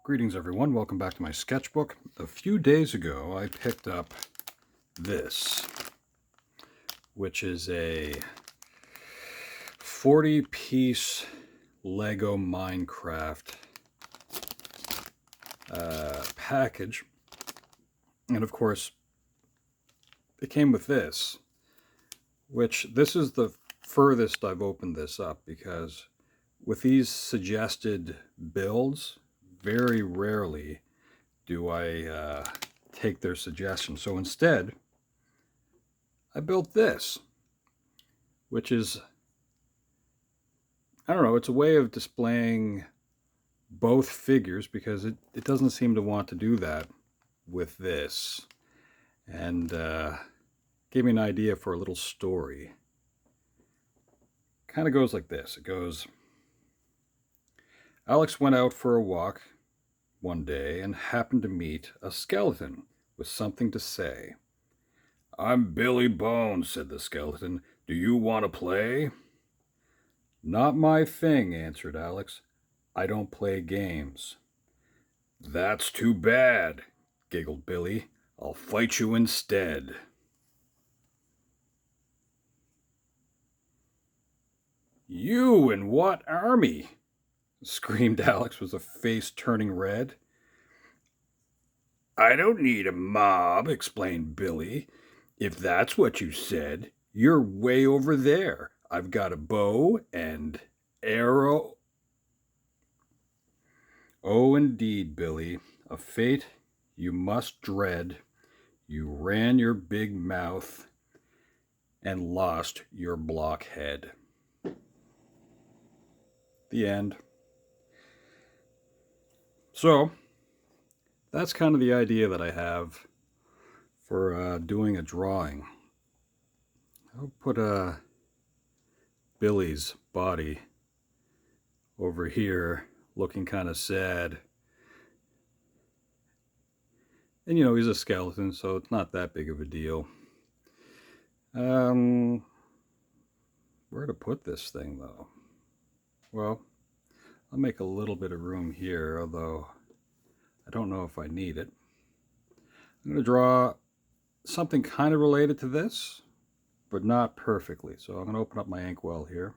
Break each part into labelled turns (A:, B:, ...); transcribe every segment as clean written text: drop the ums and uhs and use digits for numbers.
A: Greetings everyone, welcome back to my sketchbook. A few days ago I picked up this, which is a 40-piece Lego Minecraft package. And of course, it came with this, which this is the furthest I've opened this up, because with these suggested builds, very rarely do I take their suggestions. So instead, I built this, which is, I don't know, it's a way of displaying both figures, because it doesn't seem to want to do that with this. And gave me an idea for a little story. Kind of goes like this. It goes, Alex went out for a walk one day and happened to meet a skeleton with something to say. "I'm Billy Bones," said the skeleton. "Do you want to play?" "Not my thing," answered Alex. "I don't play games." "That's too bad," giggled Billy. "I'll fight you instead." "You in what army?" screamed Alex with a face turning red. "I don't need a mob," explained Billy. "If that's what you said, you're way over there. I've got a bow and arrow." "Oh, indeed, Billy, a fate you must dread. You ran your big mouth and lost your blockhead." The end. So, that's kind of the idea that I have for doing a drawing. I'll put Billy's body over here looking kind of sad. And you know, he's a skeleton, so it's not that big of a deal. Where to put this thing though? Well, I'll make a little bit of room here, although I don't know if I need it. I'm going to draw something kind of related to this, but not perfectly. So I'm going to open up my inkwell here.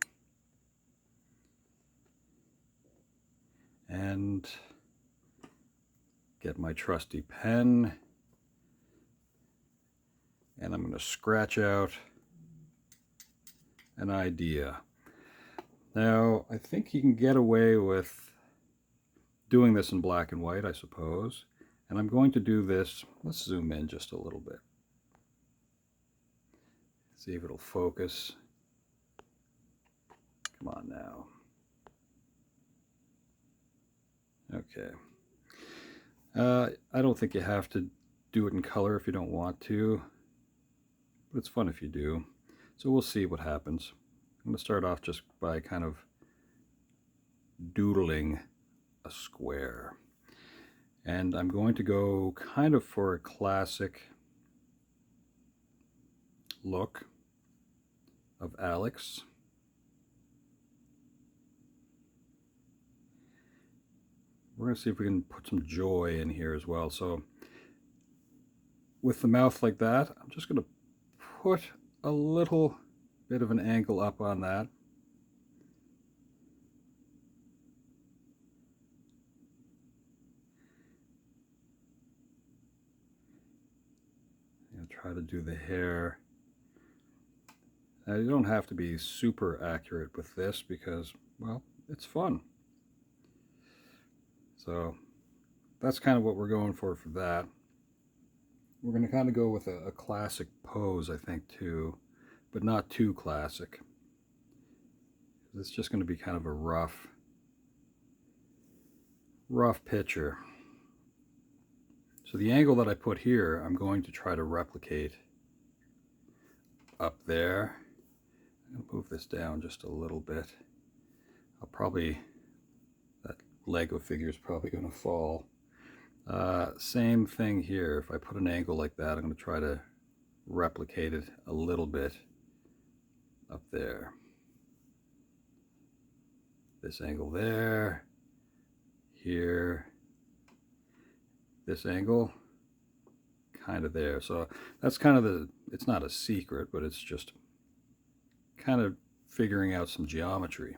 A: And get my trusty pen. And I'm going to scratch out an idea. Now, I think you can get away with doing this in black and white, I suppose. And I'm going to do this, let's zoom in just a little bit. See if it'll focus. Come on now. Okay. I don't think you have to do it in color if you don't want to, but it's fun if you do. So we'll see what happens. I'm going to start off just by kind of doodling a square. And I'm going to go kind of for a classic look of Alex. We're going to see if we can put some joy in here as well. So with the mouth like that, I'm just going to put a little bit of an angle up on that. And try to do the hair. Now, you don't have to be super accurate with this because, well, it's fun. So that's kind of what we're going for that. We're going to kind of go with a classic pose, I think, too, but not too classic. It's just going to be kind of a rough picture. So the angle that I put here, I'm going to try to replicate up there. I'm going to move this down just a little bit. I'll probably, that Lego figure is probably going to fall. Same thing here. If I put an angle like that, I'm going to try to replicate it a little bit up there. This angle there, here, this angle kind of there. So that's kind of it's not a secret, but it's just kind of figuring out some geometry.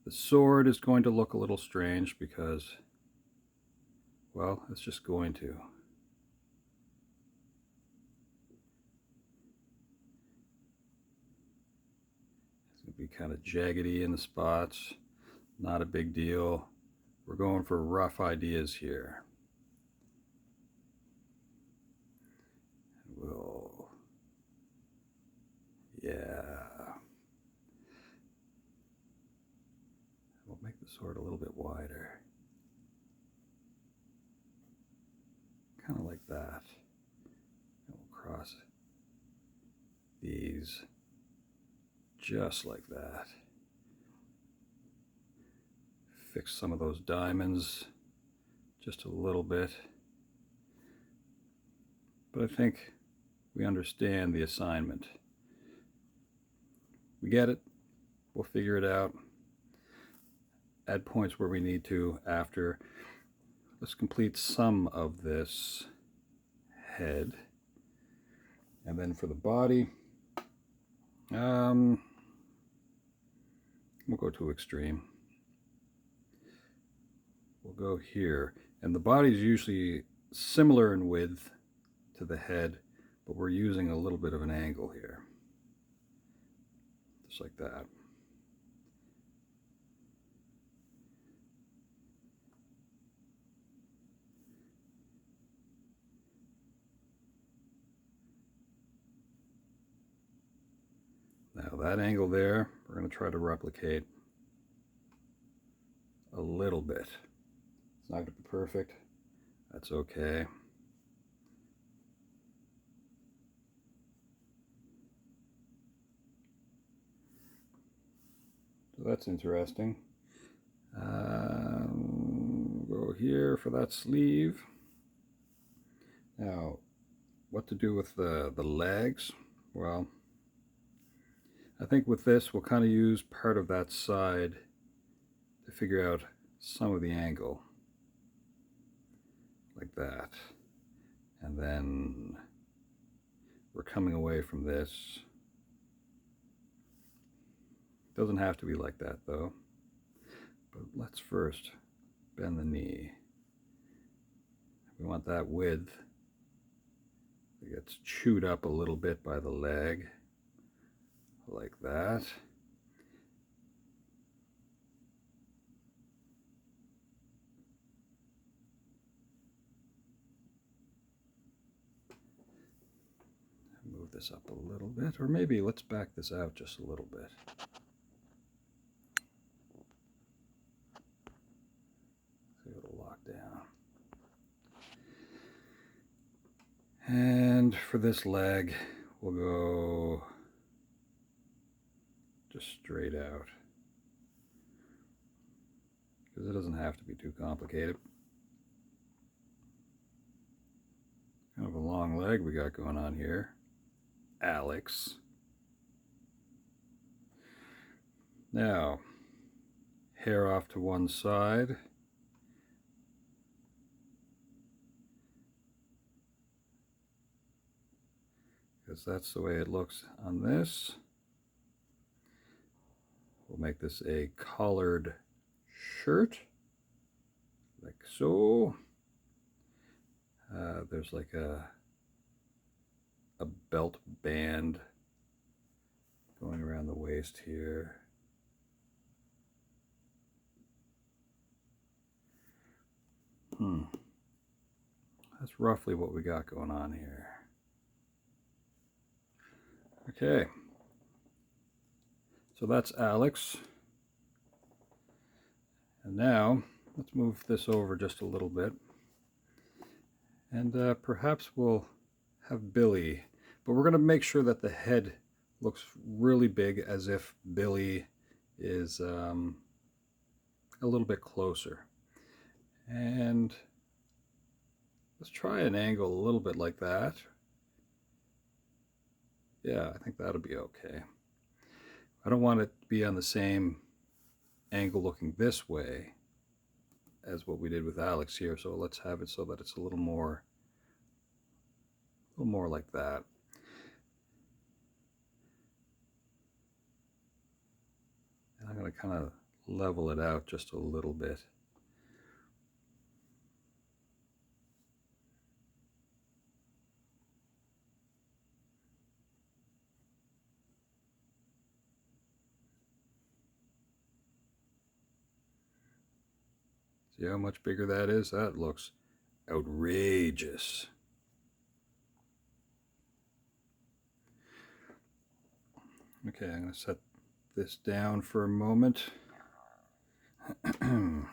A: The sword is going to look a little strange because, well, it's just going to. It's going to be kind of jaggedy in the spots. Not a big deal. We're going for rough ideas here. Yeah. We'll make the sword a little bit wider. Kind of like that. And we'll cross these just like that. Fix some of those diamonds just a little bit. But I think we understand the assignment. We get it. We'll figure it out. Add points where we need to after. Let's complete some of this head. And then for the body, we'll go to extreme. We'll go here. And the body is usually similar in width to the head, but we're using a little bit of an angle here. Just like that. Now that angle there, we're going to try to replicate a little bit. It's not going to be perfect. That's okay. So that's interesting. We'll go here for that sleeve. Now, what to do with the legs? Well, I think with this we'll kind of use part of that side to figure out some of the angle. Like that. And then we're coming away from this. Doesn't have to be like that though. But let's first bend the knee. We want that width. It gets chewed up a little bit by the leg. Like that. Move this up a little bit, or maybe let's back this out just a little bit. See, it'll lock down. And for this leg, we'll go just straight out, because it doesn't have to be too complicated. Kind of a long leg we got going on here. Alex. Now, hair off to one side. Because that's the way it looks on this. We'll make this a collared shirt, like so. There's like a belt band going around the waist here. That's roughly what we got going on here. Okay. So that's Alex. And now let's move this over just a little bit. And perhaps we'll have Billy, but we're going to make sure that the head looks really big, as if Billy is a little bit closer. And let's try an angle a little bit like that. Yeah, I think that'll be okay. I don't want it to be on the same angle looking this way as what we did with Alex here. So let's have it so that it's a little more like that. And I'm going to kind of level it out just a little bit. See how much bigger that is? That looks outrageous. Okay, I'm going to set this down for a moment. And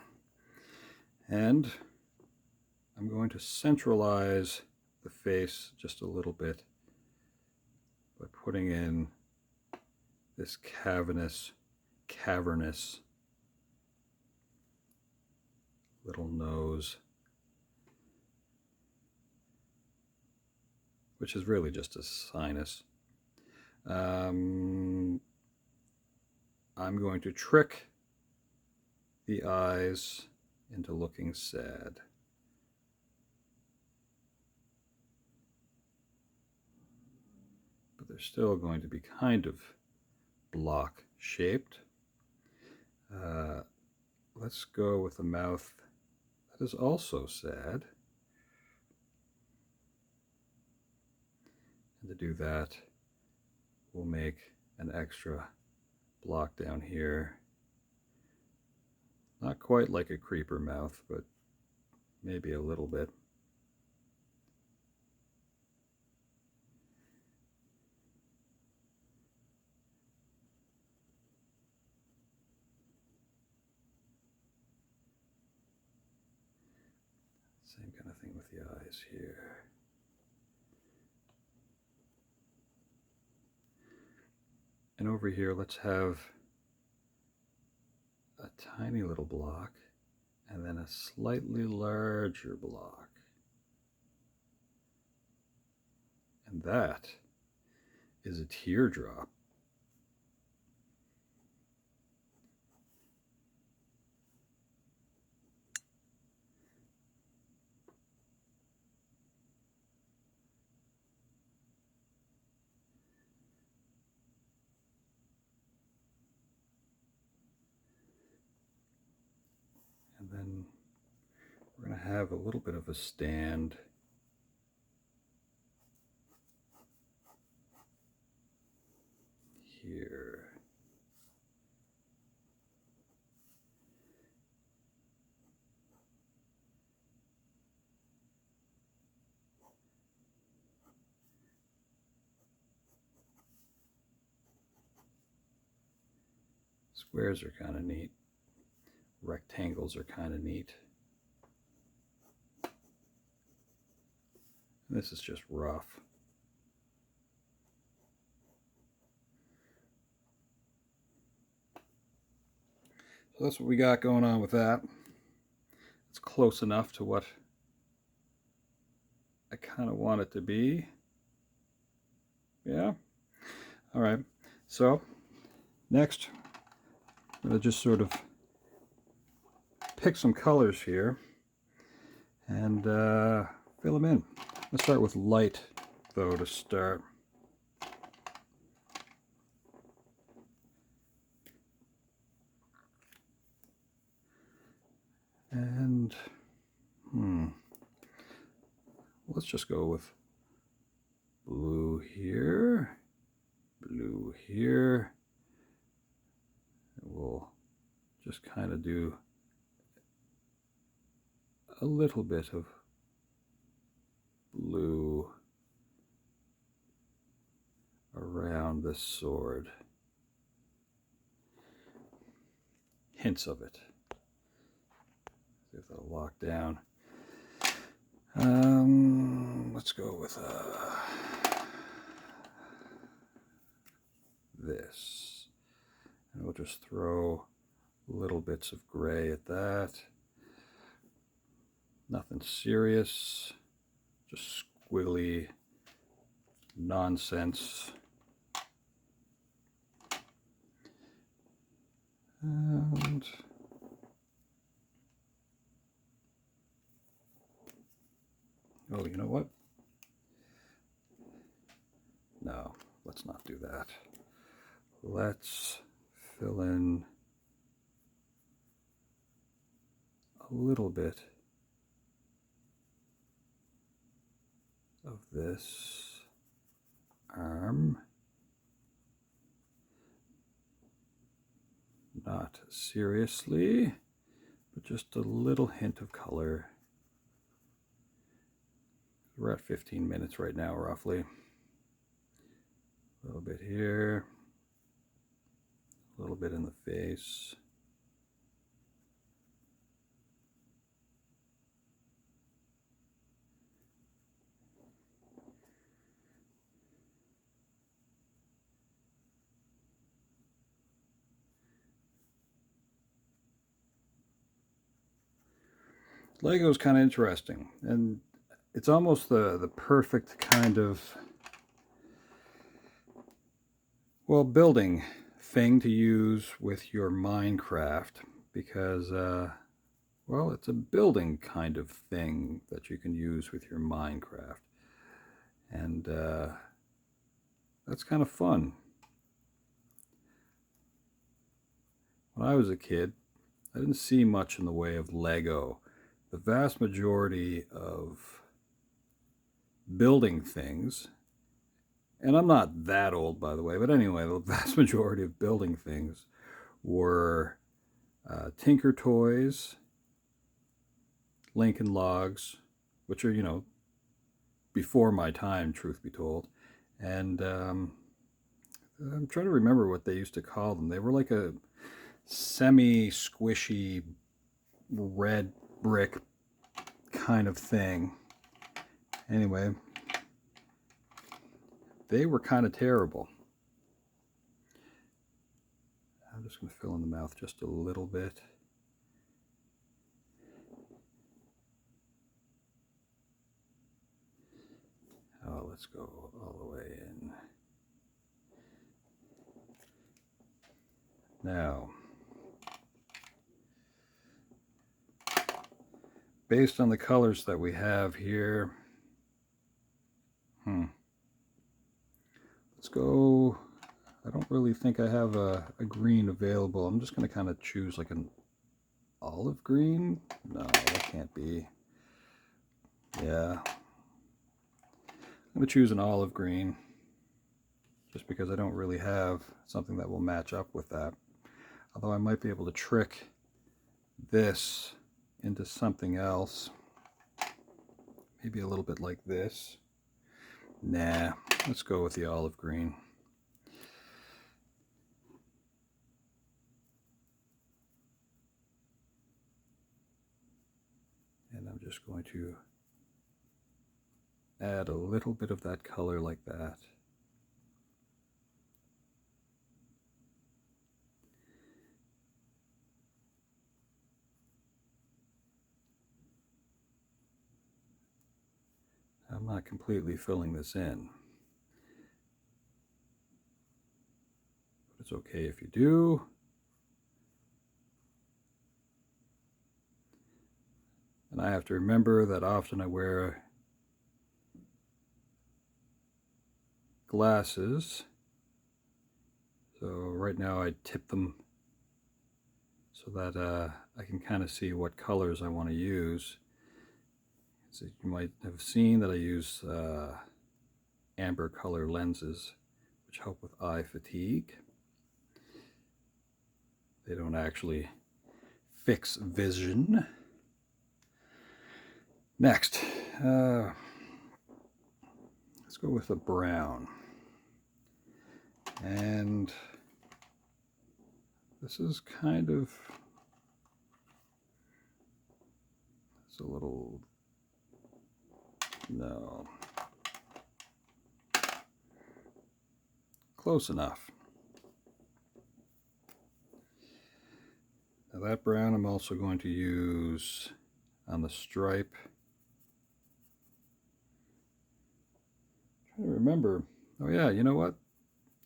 A: I'm going to centralize the face just a little bit by putting in this cavernous little nose, which is really just a sinus. I'm going to trick the eyes into looking sad. But they're still going to be kind of block shaped. Let's go with a mouth that is also sad. And to do that, we'll make an extra block down here. Not quite like a creeper mouth, but maybe a little bit. Same kind of thing with the eyes here. And over here, let's have a tiny little block and then a slightly larger block. And that is a teardrop. And then we're going to have a little bit of a stand here. Squares are kind of neat. Rectangles are kind of neat. And this is just rough. So that's what we got going on with that. It's close enough to what I kind of want it to be. Yeah. All right. So next, I'm going to just sort of pick some colors here and fill them in. Let's start with light, though, to start. And let's just go with blue here, blue here. And we'll just kind of do a little bit of blue around this sword. Hints of it. See if that'll lock down. Let's go with this. And we'll just throw little bits of gray at that. Nothing serious, just squiggly nonsense. And Oh, you know what? No, let's not do that. Let's fill in a little bit of this arm. Not seriously, but just a little hint of color. We're at 15 minutes right now, roughly. A little bit here, a little bit in the face. Lego's kind of interesting, and it's almost the perfect kind of, well, building thing to use with your Minecraft, because well, it's a building kind of thing that you can use with your Minecraft, and that's kind of fun. When I was a kid, I didn't see much in the way of Lego. The vast majority of building things, and I'm not that old, by the way, but anyway, the vast majority of building things were Tinker Toys, Lincoln Logs, which are, you know, before my time, truth be told, and I'm trying to remember what they used to call them. They were like a semi-squishy red brick kind of thing. Anyway, they were kind of terrible. I'm just going to fill in the mouth just a little bit. Oh, let's go all the way in. Now, based on the colors that we have here, let's go. I don't really think I have a green available. I'm just going to kind of choose like an olive green. No, that can't be. Yeah. I'm going to choose an olive green just because I don't really have something that will match up with that. Although I might be able to trick this into something else. Maybe a little bit like this. Nah, let's go with the olive green. And I'm just going to add a little bit of that color like that. I'm not completely filling this in, but it's okay if you do. And I have to remember that often I wear glasses, so right now I tip them so that I can kind of see what colors I want to use. So you might have seen that I use amber color lenses, which help with eye fatigue. They don't actually fix vision. Next, let's go with a brown. And this is kind of, it's a little, no, close enough. Now that brown I'm also going to use on the stripe. I'm trying to remember, oh yeah, you know what?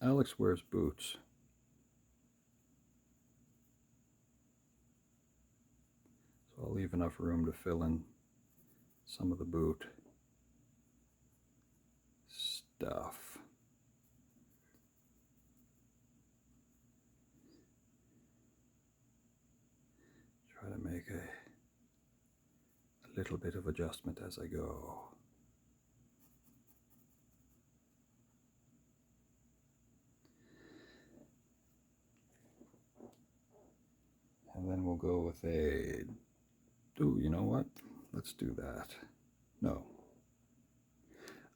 A: Alex wears boots. So I'll leave enough room to fill in some of the boot. stuff. Try to make a little bit of adjustment as I go. And then we'll go with a, ooh, you know what? Let's do that. No,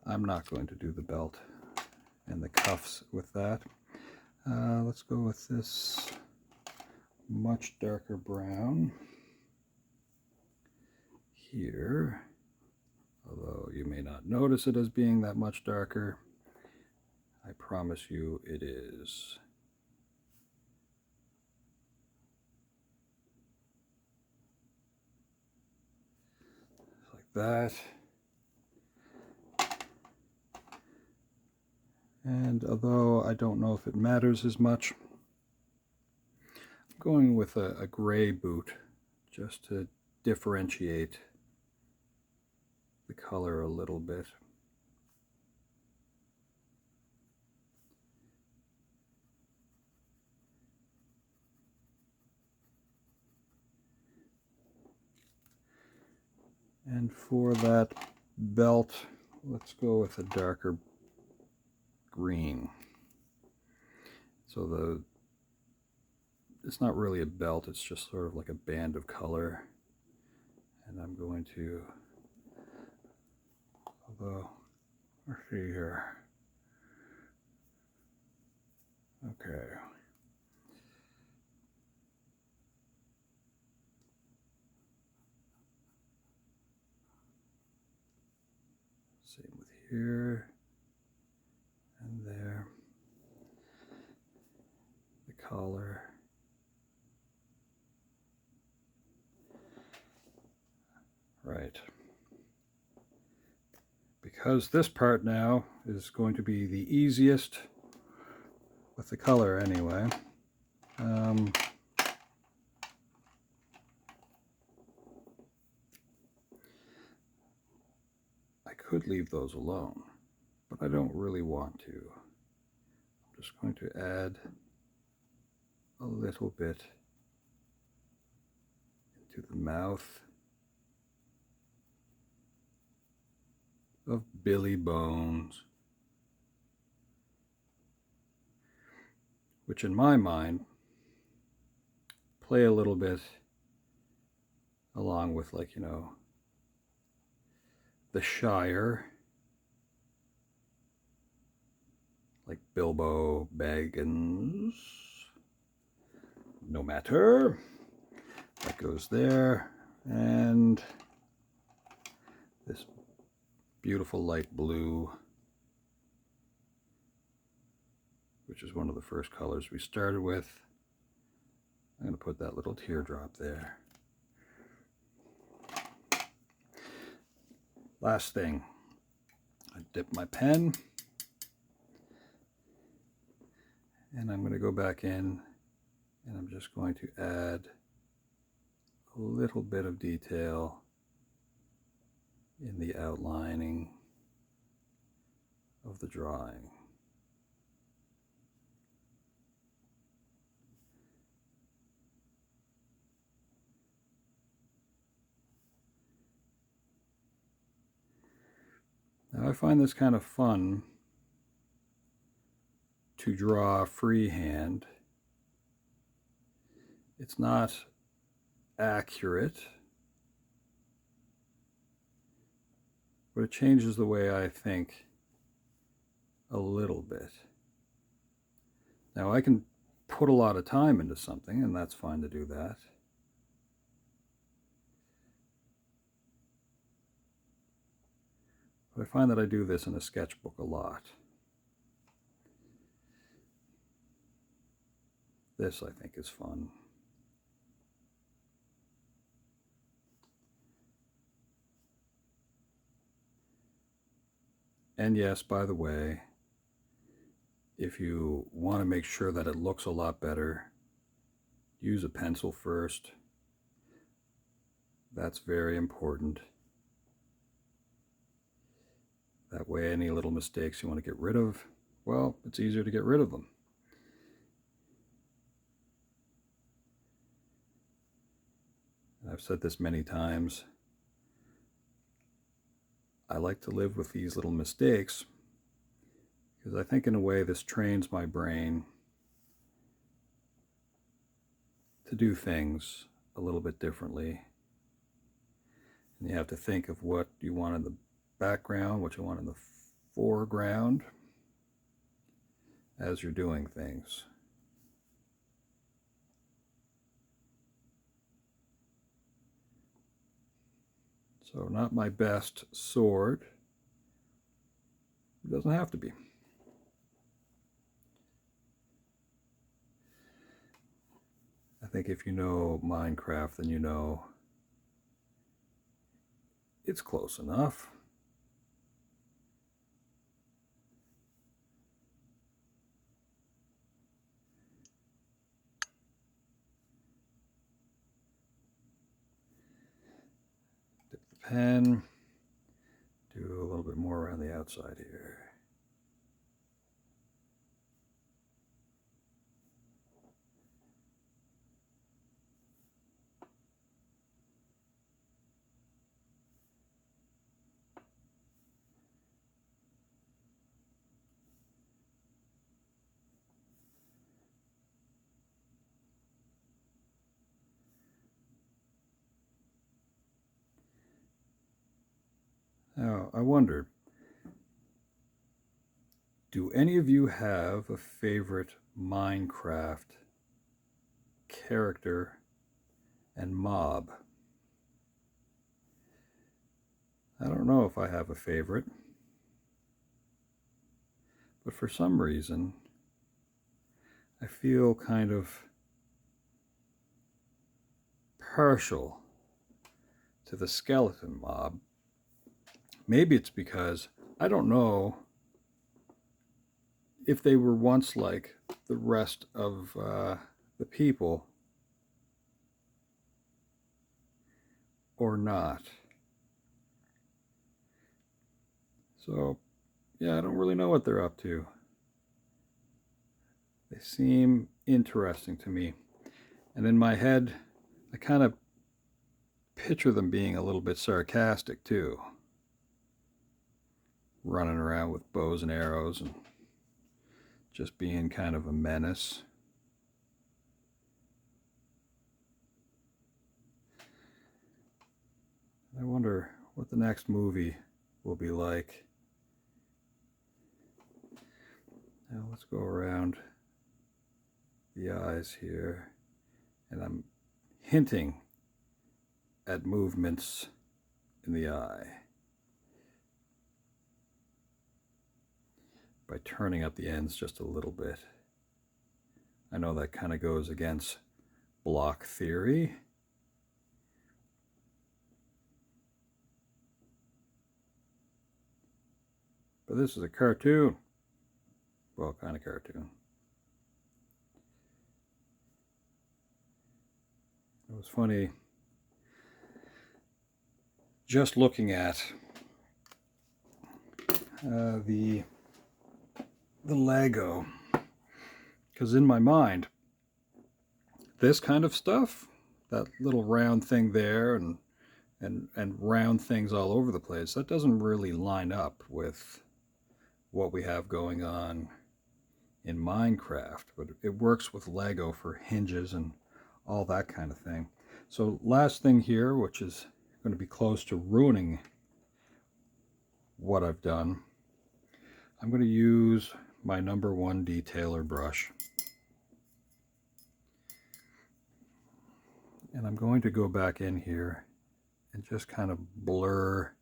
A: I'm not going to do the belt and the cuffs with that. Let's go with this much darker brown here, although you may not notice it as being that much darker. I promise you it is. Like that. And although I don't know if it matters as much, I'm going with a gray boot just to differentiate the color a little bit. And for that belt, let's go with a darker green. So it's not really a belt, it's just sort of like a band of color. And I'm going to, although, let's see here. Okay. Same with here and there. The collar. Right. Because this part now is going to be the easiest with the color anyway. I could leave those alone, but I don't really want to. I'm just going to add a little bit into the mouth of Billy Bones, which in my mind play a little bit along with, like, you know, the Shire, like Bilbo Baggins. No matter. That goes there. And this beautiful light blue, which is one of the first colors we started with. I'm going to put that little teardrop there. Last thing, I dip my pen, and I'm going to go back in, and I'm just going to add a little bit of detail in the outlining of the drawing. Now I find this kind of fun to draw freehand. It's not accurate, but it changes the way I think a little bit. Now I can put a lot of time into something, and that's fine to do that. But I find that I do this in a sketchbook a lot. This, I think, is fun. And yes, by the way, if you want to make sure that it looks a lot better, use a pencil first. That's very important. That way any little mistakes you want to get rid of, well, it's easier to get rid of them. I've said this many times. I like to live with these little mistakes because I think in a way this trains my brain to do things a little bit differently. And you have to think of what you want in the background, what you want in the foreground as you're doing things. So not my best sword. It doesn't have to be. I think if you know Minecraft, then you know it's close enough. Dip the pen, do a little bit more around the outside here. Now, I wonder, do any of you have a favorite Minecraft character and mob? I don't know if I have a favorite, but for some reason, I feel kind of partial to the skeleton mob. Maybe it's because I don't know if they were once like the rest of the people or not. So, yeah, I don't really know what they're up to. They seem interesting to me. And in my head, I kind of picture them being a little bit sarcastic too. Running around with bows and arrows and just being kind of a menace. I wonder what the next movie will be like. Now let's go around the eyes here, and I'm hinting at movements in the eye by turning up the ends just a little bit. I know that kind of goes against block theory, but this is a cartoon. Well, kind of cartoon. It was funny just looking at the Lego, because in my mind, this kind of stuff, that little round thing there and round things all over the place, that doesn't really line up with what we have going on in Minecraft, but it works with Lego for hinges and all that kind of thing. So last thing here, which is going to be close to ruining what I've done, I'm going to use my #1 detailer brush, and I'm going to go back in here and just kind of blur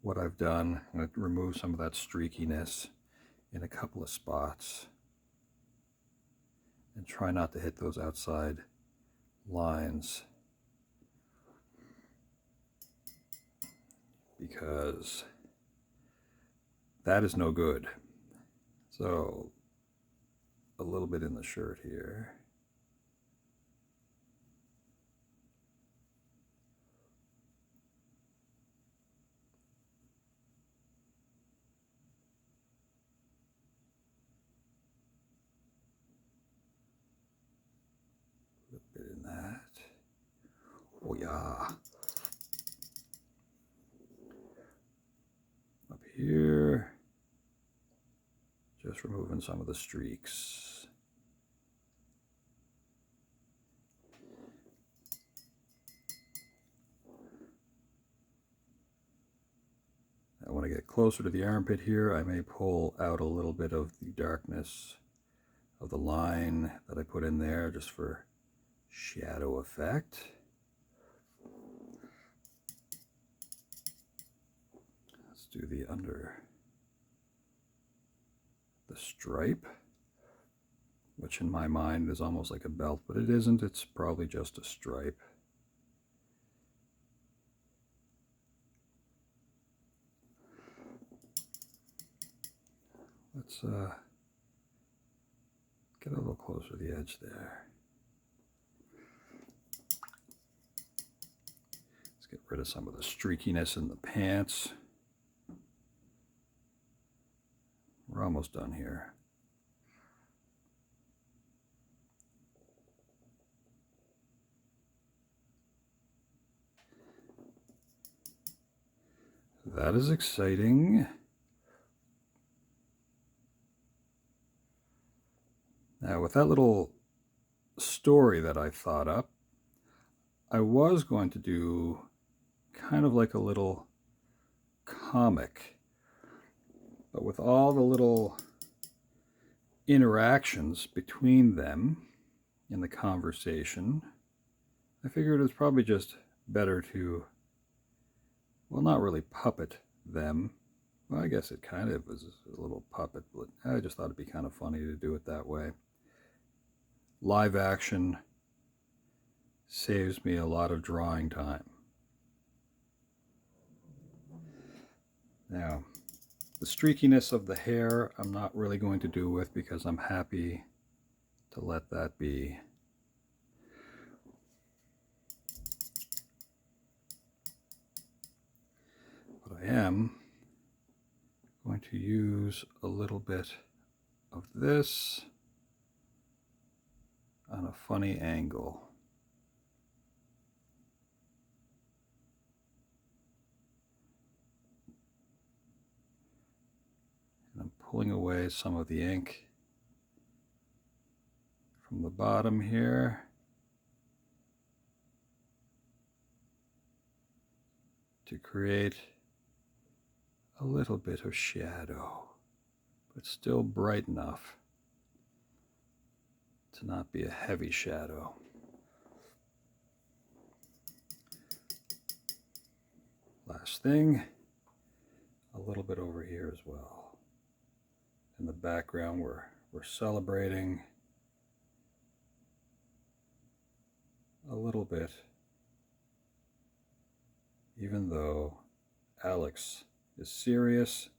A: what I've done. I'm going to remove some of that streakiness in a couple of spots and try not to hit those outside lines, because that is no good. So a little bit in the shirt here. Yeah. Up here, just removing some of the streaks. Now when I get closer to the armpit here, I may pull out a little bit of the darkness of the line that I put in there just for shadow effect. Let's do the under the stripe, which in my mind is almost like a belt, but it isn't. It's probably just a stripe. Let's get a little closer to the edge there. Let's get rid of some of the streakiness in the pants. We're almost done here. That is exciting. Now, with that little story that I thought up, I was going to do kind of like a little comic, but with all the little interactions between them in the conversation, I figured it was probably just better to, well, not really puppet them. Well, I guess it kind of was a little puppet, but I just thought it'd be kind of funny to do it that way. Live action saves me a lot of drawing time. Now, the streakiness of the hair I'm not really going to do with because I'm happy to let that be. But I am going to use a little bit of this on a funny angle. And I'm pulling away some of the ink from the bottom here to create a little bit of shadow, but still bright enough to not be a heavy shadow. Last thing, a little bit over here as well. In the background, we're celebrating a little bit, even though Alex is serious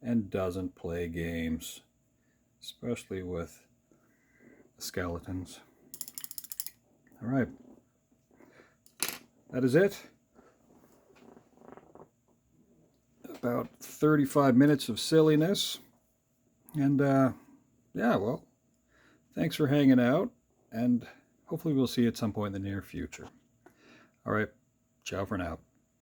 A: and doesn't play games, especially with skeletons. All right, that is it. About 35 minutes of silliness, and yeah, well, thanks for hanging out, and hopefully we'll see you at some point in the near future. All right, ciao for now.